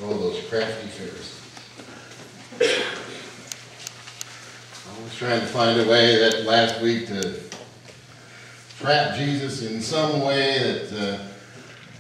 Oh, those crafty Pharisees. I was trying to find a way that last week to trap Jesus in some way that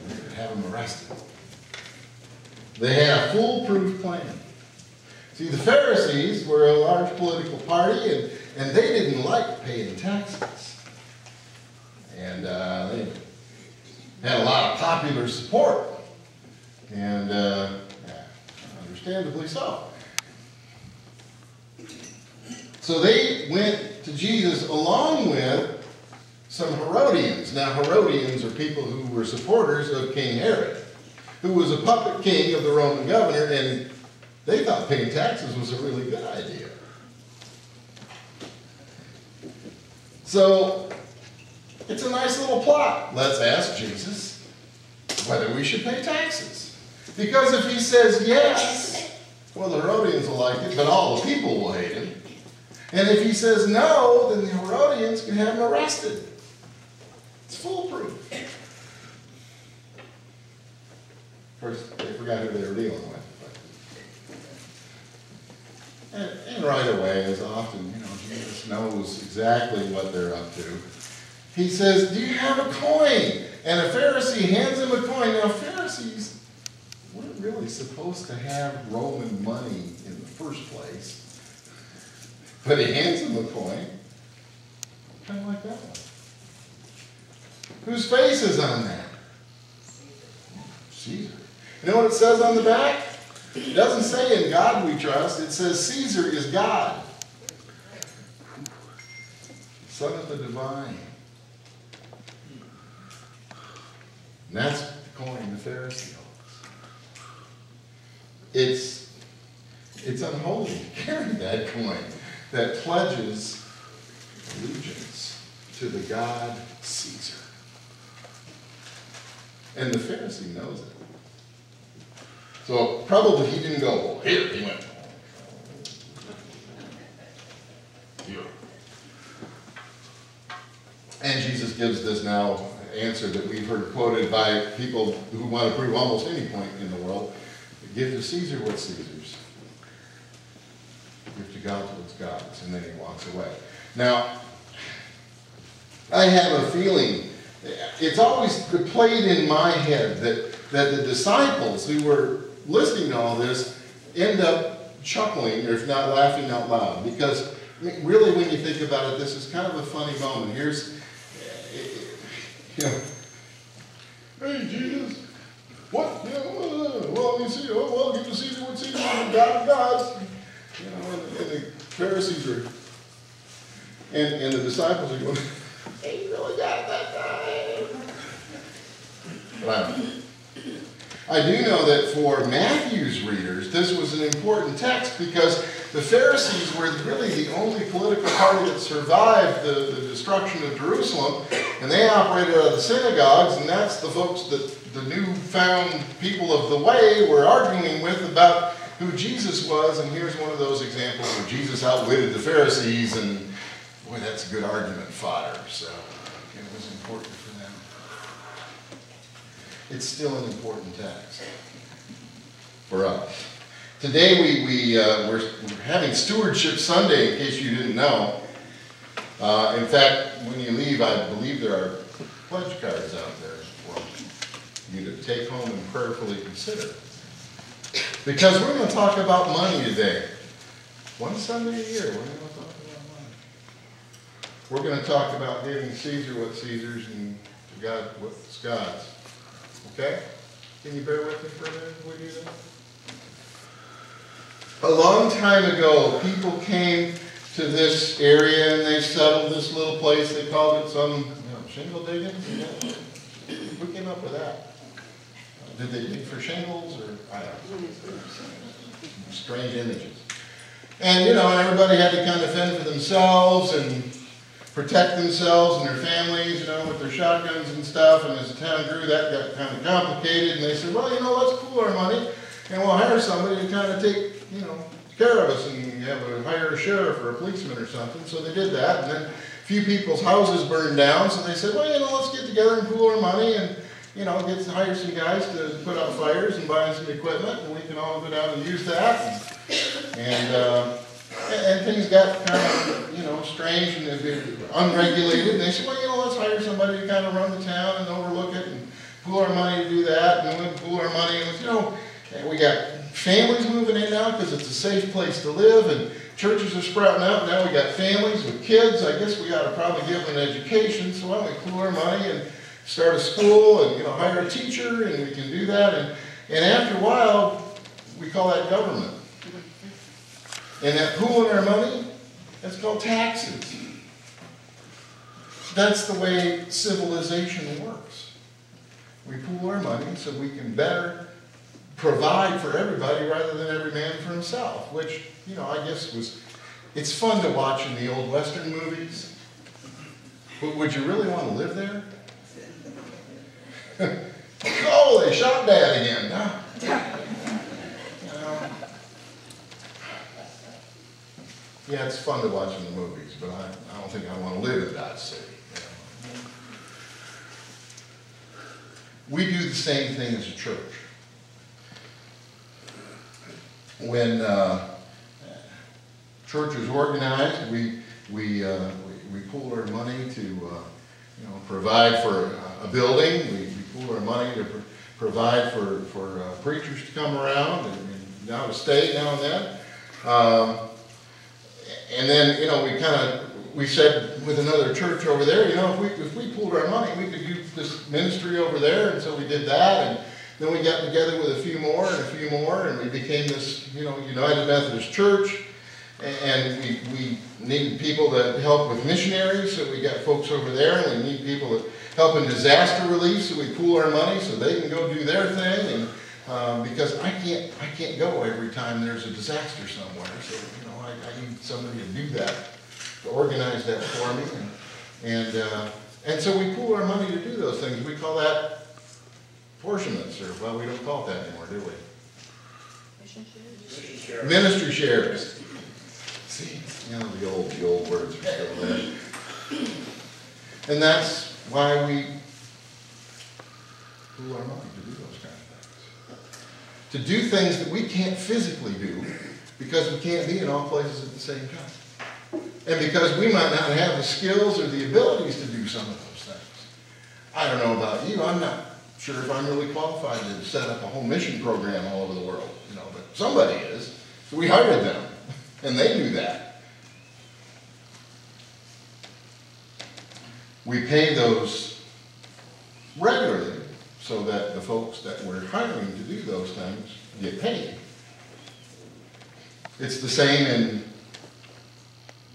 we could have him arrested. They had a foolproof plan. See, the Pharisees were a large political party, and they didn't like paying taxes. And they had a lot of popular support. And understandably so. So they went to Jesus along with some Herodians. Now, Herodians are people who were supporters of King Herod, who was a puppet king of the Roman governor, and they thought paying taxes was a really good idea. So, it's a nice little plot. Let's ask Jesus whether we should pay taxes. Because if he says yes, well, the Herodians will like it, but all the people will hate him. And if he says no, then the Herodians can have him arrested. It's foolproof. Of course, they forgot who they were dealing with. And right away, as often, Jesus knows exactly what they're up to. He says, do you have a coin? And a Pharisee hands him a coin. Now, Pharisees weren't really supposed to have Roman money in the first place. But he hands him a coin. Kind of like that one. Whose face is on that? Caesar. You know what it says on the back? It doesn't say in God we trust. It says Caesar is God. Son of the divine. And that's the coin the Pharisee holds. It's unholy to carry that coin that pledges allegiance to the God Caesar. And the Pharisee knows it. So probably he didn't go, well, here, he went. Here. And Jesus gives this now answer that we've heard quoted by people who want to prove almost any point in the world. Give to Caesar what's Caesar's. Give to God what's God's. And then he walks away. Now, I have a feeling, it's always played in my head that the disciples who were listening to all this end up chuckling, or if not laughing out loud. Because really, when you think about it, this is kind of a funny moment. Here's, hey, Jesus, what? Well, you see, give to Caesar what Caesar and God of gods. And the Pharisees are, and the disciples are going, hey, you really got that time. But I do know that for Matthew's readers, this was an important text because the Pharisees were really the only political party that survived the destruction of Jerusalem, and they operated out of the synagogues, and that's the folks that the newfound people of the way were arguing with about who Jesus was. And here's one of those examples where Jesus outwitted the Pharisees, and boy, that's a good argument fodder. So it was important for them. It's still an important text for us. Today we're having Stewardship Sunday, in case you didn't know. In fact, when you leave, I believe there are pledge cards out there for you to take home and prayerfully consider. Because we're going to talk about money today. One Sunday a year, we're going to talk about money. We're going to talk about giving Caesar what's Caesar's and to God what's God's. Okay? Can you bear with me for a minute as we do that? A long time ago, people came to this area and they settled this little place. They called it some shingle digging. Who came up with that? Did they dig for shingles, or I don't know? Strange images. And everybody had to kind of fend for themselves and protect themselves and their families, with their shotguns and stuff. And as the town grew, that got kind of complicated. And they said, well, let's pool our money and we'll hire somebody to kind of take, care of us, and hire a sheriff or a policeman or something. So they did that, and then a few people's houses burned down. So they said, well, let's get together and pool our money and hire some guys to put out fires and buy some equipment, and we can all go down and use that. And things got kind of, strange and unregulated. And they said, well, let's hire somebody to kind of run the town and overlook it and pool our money to do that. And we pool our money. And we got families moving in now because it's a safe place to live. And churches are sprouting out. Now we got families with kids. I guess we ought to probably give them an education. So why don't we pool our money and start a school and, hire a teacher, and we can do that. And after a while, we call that government. And that pooling our money, that's called taxes. That's the way civilization works. We pool our money so we can better provide for everybody rather than every man for himself, which, I guess it's fun to watch in the old Western movies. But would you really want to live there? Oh, they shot Dad again. Yeah, it's fun to watch in the movies, but I don't think I want to live in that city. We do the same thing as a church. When church is organized, we pool our money to provide for a building. We pool our money to provide for preachers to come around and out of state now and then. And then, we said with another church over there, if we pooled our money, we could do this ministry over there. And so we did that. And then we got together with a few more, and we became this, United Methodist Church. And we needed people to help with missionaries, so we got folks over there. And we need people to help in disaster relief, so we pool our money so they can go do their thing. And because I can't go every time there's a disaster somewhere, so I need somebody to do that, to organize that for me. And so we pool our money to do those things. We call that apportionments, or well, we don't call it that anymore, do we? Mission shares. Ministry shares. See, the old words are still there. And that's why we pool our money to do those kind of things. To do things that we can't physically do because we can't be in all places at the same time. And because we might not have the skills or the abilities to do some of those things. I don't know about you, I'm not sure if I'm really qualified to set up a whole mission program all over the world, but somebody is. So we hired them, and they do that. We pay those regularly so that the folks that we're hiring to do those things get paid. It's the same in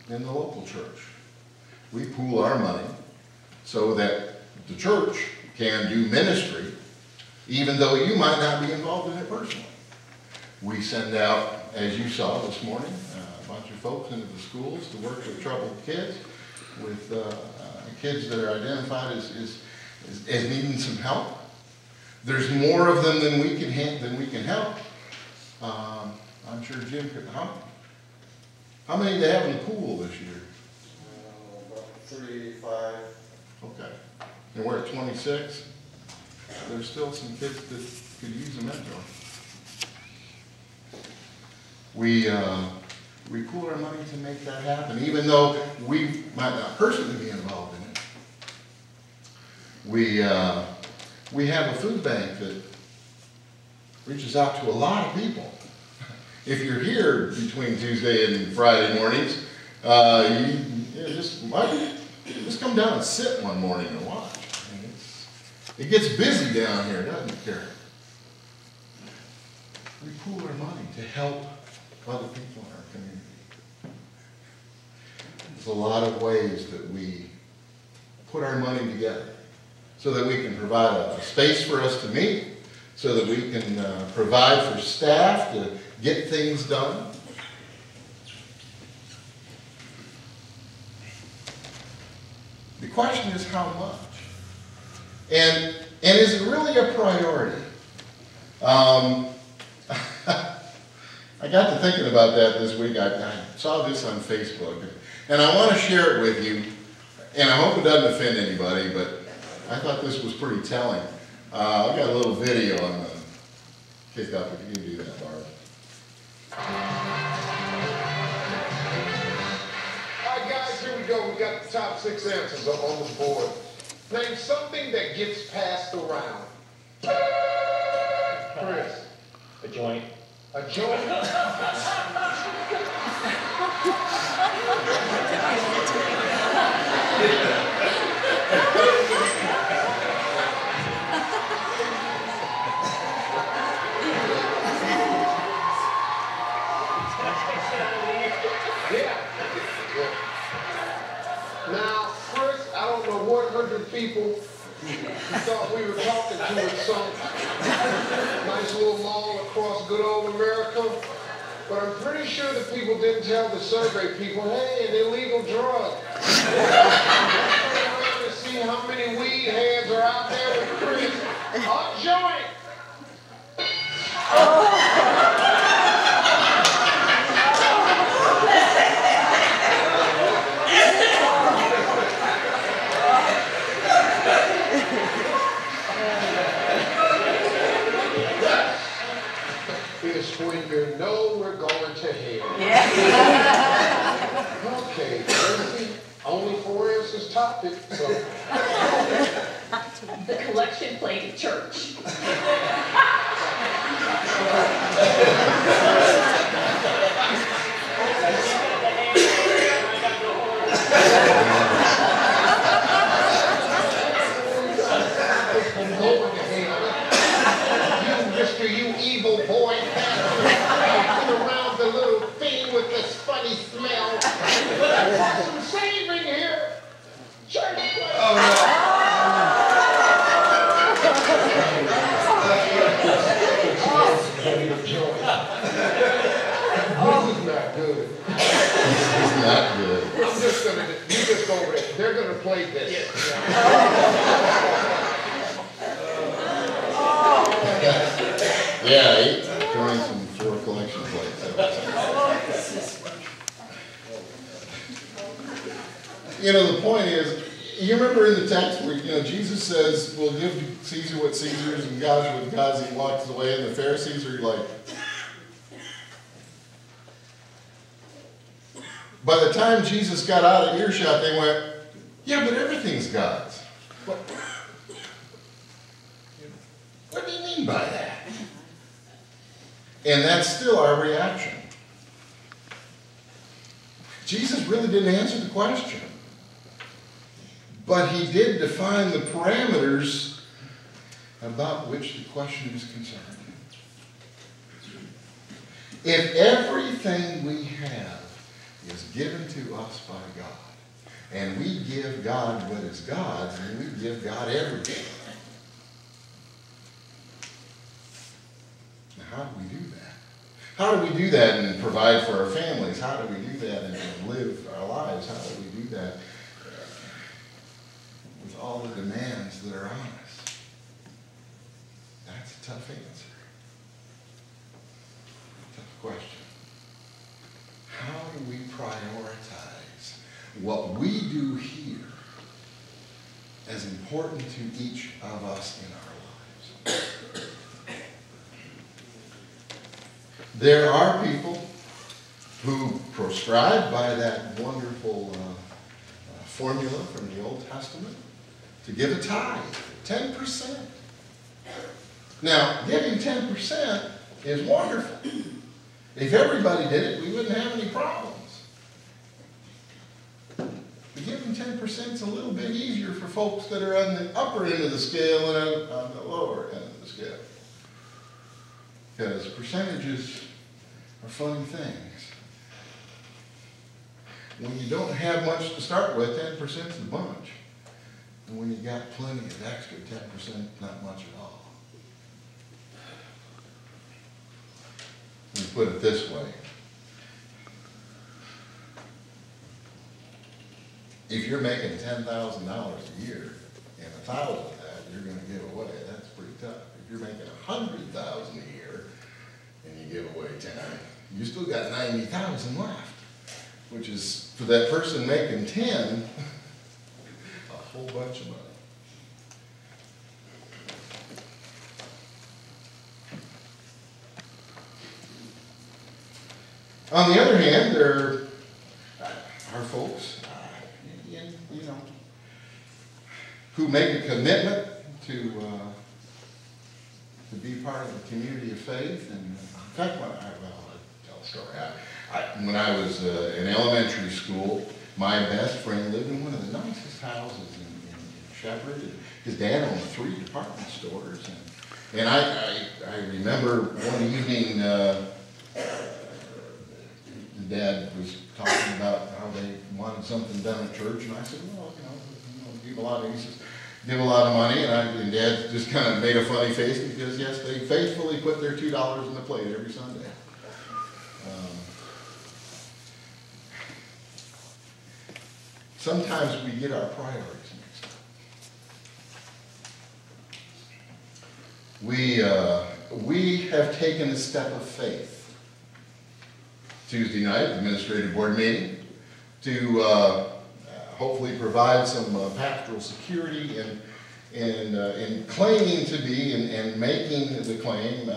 the local church. We pool our money so that the church can do ministry, even though you might not be involved in it personally. We send out, as you saw this morning, a bunch of folks into the schools to work with troubled kids, with kids that are identified as needing some help. There's more of them than we can help. I'm sure Jim could. How many do they have in the pool this year? About 35. Okay. And we're at 26. There's still some kids that could use a mentor. We pool our money to make that happen, even though we might not personally be involved in it. We have a food bank that reaches out to a lot of people. If you're here between Tuesday and Friday mornings, just come down and sit one morning and watch. It gets busy down here, doesn't it, Karen? We pool our money to help other people in our community. There's a lot of ways that we put our money together so that we can provide a space for us to meet, so that we can provide for staff to get things done. The question is how much? And is it really a priority? I got to thinking about that this week. I saw this on Facebook, and I want to share it with you, and I hope it doesn't offend anybody, but I thought this was pretty telling. I've got a little video I'm going to kick up if you can do that, Barb. All right, guys, here we go. We got the top 6 answers up on the board. Name something that gets passed around. Chris. A joint. A joint? Yeah. Now, Chris, I don't know what 100 people thought we were talking to at some nice little mall across good old America. But I'm pretty sure the people didn't tell the survey people, hey, an illegal drug. Turn around and see how many weed heads are out there with Chris. A joint. Is when you know we're going to hell. Yeah. Okay, Tracy, only 4 answers topped it, so. The collection plate at church. You evil boy, passing around the little thing with this funny smell. Some saving here. Church plate. Oh, no. This is not good. This is not good. I'm just gonna, you just go over it. They're gonna play this. Yeah, 8 coins and 4 collection plates. You know, the point is, you remember in the text where, Jesus says, we'll give Caesar what Caesar's and God's what God's, he walks away, and the Pharisees are like, by the time Jesus got out of earshot, they went, yeah, but everything's God's. What do you mean by that? And that's still our reaction. Jesus really didn't answer the question. But he did define the parameters about which the question is concerned. If everything we have is given to us by God, and we give God what is God's, and we give God everything, how do we do that? How do we do that and provide for our families? How do we do that and live our lives? How do we do that with all the demands that are on us? That's a tough answer. Tough question. How do we prioritize what we do here as important to each of us in our lives? There are people who prescribe by that wonderful formula from the Old Testament to give a tithe, 10%. Now, giving 10% is wonderful. If everybody did it, we wouldn't have any problems. But giving 10% is a little bit easier for folks that are on the upper end of the scale and on the lower end of the scale. Because percentages are funny things. When you don't have much to start with, 10% is a bunch. And when you got plenty of extra, 10% not much at all. Let me put it this way. If you're making $10,000 a year and 1,000 of that you're going to give away, that's pretty tough. If you're making 100,000 a year and you give away 10, you still got 90,000 left, which is, for that person making 10, a whole bunch of money. On the other hand, there are folks, you know, who make a commitment to be part of the community of faith. And in fact, I'll tell a story. When I was in elementary school, my best friend lived in one of the nicest houses in Shepherd. And his dad owned 3 department stores. And I remember one evening, the dad was talking about how they wanted something done at church. And I said, well, give a lot of money. And Dad just kind of made a funny face because, yes, they faithfully put their $2 in the plate every Sunday. Sometimes we get our priorities mixed up. We have taken a step of faith Tuesday night, administrative board meeting, to hopefully provide some pastoral security in claiming to be and making the claim,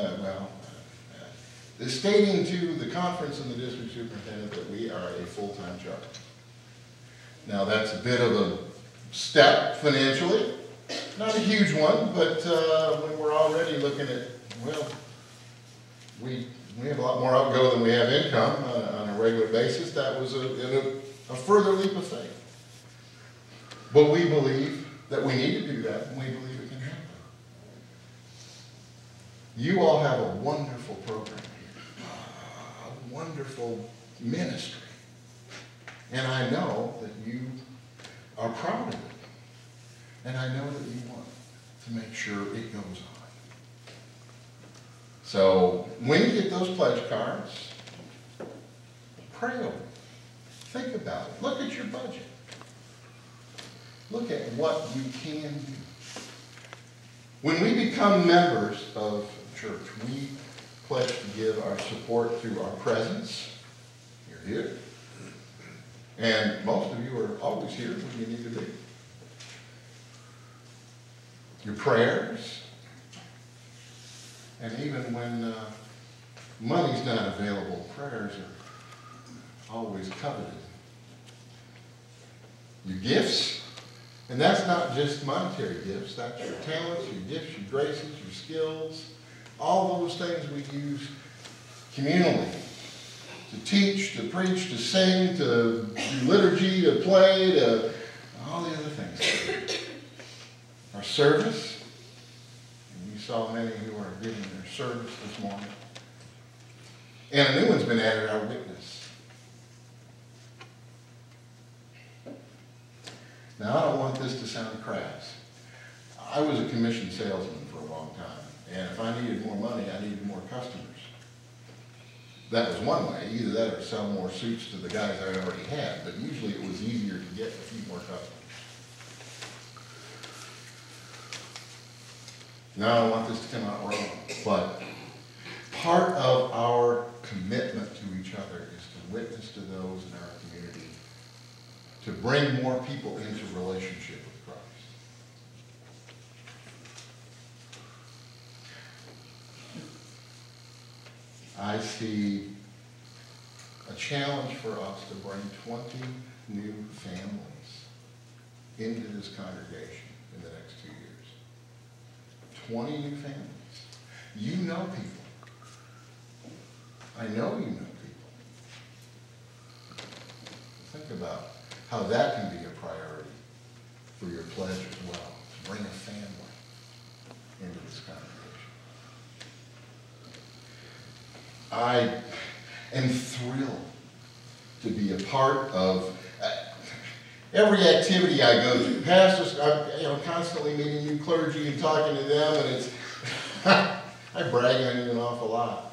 stating to the conference and the district superintendent that we are a full-time charge. Now that's a bit of a step financially, not a huge one, but when we're already looking at, well, we have a lot more outgo than we have income on a regular basis, that was a further leap of faith. But we believe that we need to do that, and we believe it can happen. You all have a wonderful program here, a wonderful ministry. And I know that you are proud of it. And I know that you want to make sure it goes on. So when you get those pledge cards, pray over it. Think about it. Look at your budget. Look at what you can do. When we become members of the church, we pledge to give our support through our presence. You're here. And most of you are always here when you need to be. Your prayers. And even when money's not available, prayers are always coveted. Your gifts. And that's not just monetary gifts. That's your talents, your gifts, your graces, your skills. All those things we use communally. To teach, to preach, to sing, to do liturgy, to play, to all the other things. Our service. And you saw many who are giving their service this morning. And a new one's been added, our witness. Now, I don't want this to sound crass. I was a commissioned salesman for a long time. And if I needed more money, I needed more customers. That was one way. Either that or sell more suits to the guys I already had. But usually it was easier to get a few more customers. Now I don't want this to come out wrong. But part of our commitment to each other is to witness to those in our community. To bring more people into relationship with Christ. I see a challenge for us to bring 20 new families into this congregation in the next 2 years. 20 new families. You know people. I know you know people. Think about how that can be a priority for your pledge as well. To bring a family into this congregation. I am thrilled to be a part of every activity I go to. Pastors, I'm constantly meeting new clergy and talking to them, and it's I brag on you an awful lot.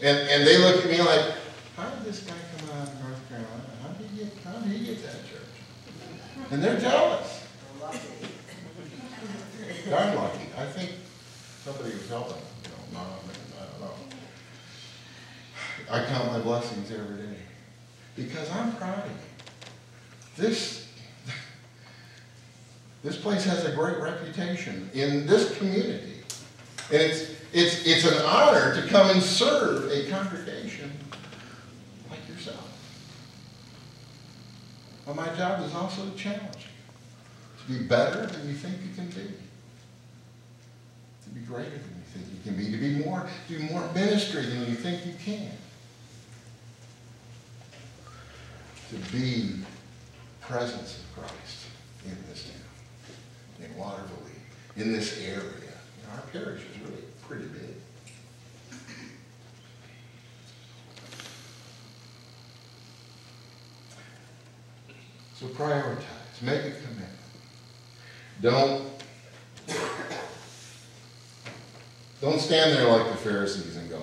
And they look at me like, how did this guy come out of North Carolina? How did he get that church? And they're jealous. Darn lucky. I think somebody was helping. Mom, I don't know. I count my blessings every day because I'm proud of you. This place has a great reputation in this community, and it's an honor to come and serve a congregation But my job is also to challenge you, to be better than you think you can be, to be greater than you think you can be, to do more ministry than you think you can, to be the presence of Christ in this town, in Waterville, in this area. You know, our parish is really pretty big. So prioritize. Make a commitment. Don't stand there like the Pharisees and go,